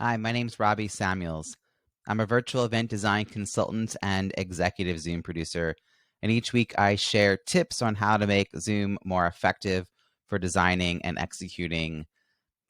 Hi, my name's Robbie Samuels. I'm a virtual event design consultant and executive Zoom producer. And each week I share tips on how to make Zoom more effective for designing and executing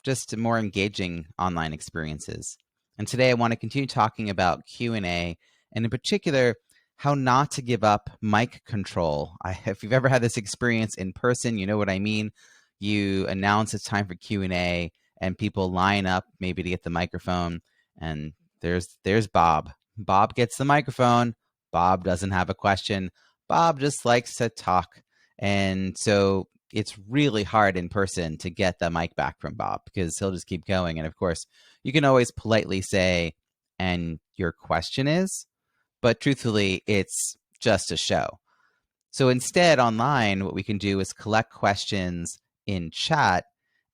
just more engaging online experiences. And today I want to continue talking about Q&A, and in particular, how not to give up mic control. If you've ever had this experience in person, you know what I mean. You announce it's time for Q&A, and people line up maybe to get the microphone, and there's Bob. Bob gets the microphone. Bob doesn't have a question. Bob just likes to talk. And so it's really hard in person to get the mic back from Bob because he'll just keep going. And of course, you can always politely say, and your question is, but truthfully, it's just a show. So instead, online, what we can do is collect questions in chat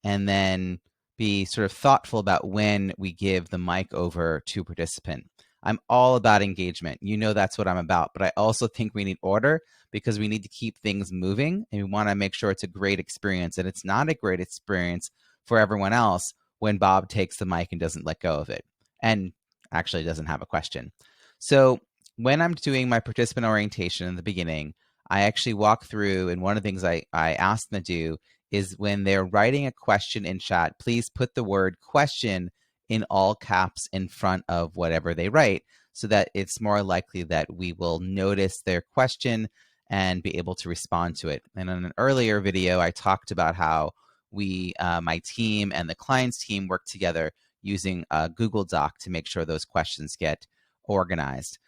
and then be sort of thoughtful about when we give the mic over to a participant. I'm all about engagement. You know that's what I'm about. But I also think we need order because we need to keep things moving and we want to make sure it's a great experience. And it's not a great experience for everyone else when Bob takes the mic and doesn't let go of it and actually doesn't have a question. So when I'm doing my participant orientation in the beginning, I actually walk through, and one of the things I ask them to do is when they're writing a question in chat, please put the word question in all caps in front of whatever they write so that it's more likely that we will notice their question and be able to respond to it. And in an earlier video, I talked about how we, my team and the client's team work together using a Google Doc to make sure those questions get organized.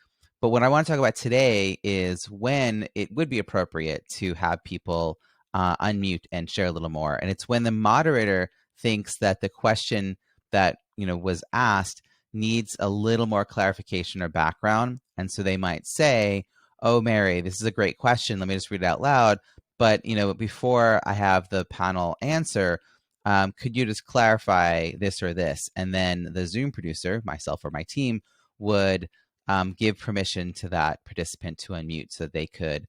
But what I want to talk about today is when it would be appropriate to have people unmute and share a little more. And it's when the moderator thinks that the question that was asked needs a little more clarification or background. And so they might say, oh, Mary, this is a great question. Let me just read it out loud. But before I have the panel answer, could you just clarify this or this? And then the Zoom producer, myself or my team, would give permission to that participant to unmute so that they could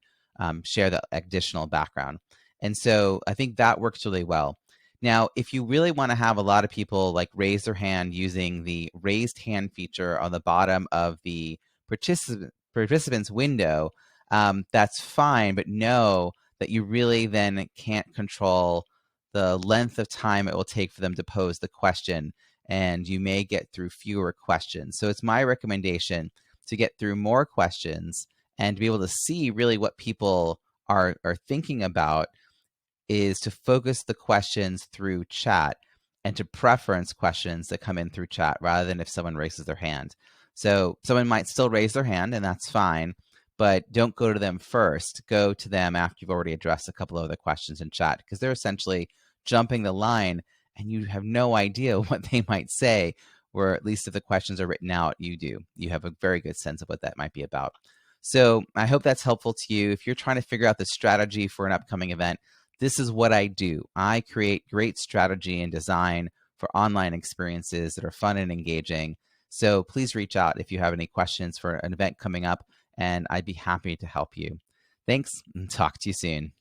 share the additional background. And so I think that works really well. Now, if you really want to have a lot of people like raise their hand using the raised hand feature on the bottom of the participants window, that's fine, but know that you really then can't control the length of time it will take for them to pose the question, and you may get through fewer questions. So it's my recommendation to get through more questions and to be able to see really what people are thinking about is to focus the questions through chat and to preference questions that come in through chat rather than if someone raises their hand. So someone might still raise their hand and that's fine, but don't go to them first. Go to them after you've already addressed a couple of other questions in chat because they're essentially jumping the line and you have no idea what they might say, or at least if the questions are written out, you do. You have a very good sense of what that might be about. So I hope that's helpful to you. If you're trying to figure out the strategy for an upcoming event, this is what I do. I create great strategy and design for online experiences that are fun and engaging. So please reach out if you have any questions for an event coming up, and I'd be happy to help you. Thanks, and talk to you soon.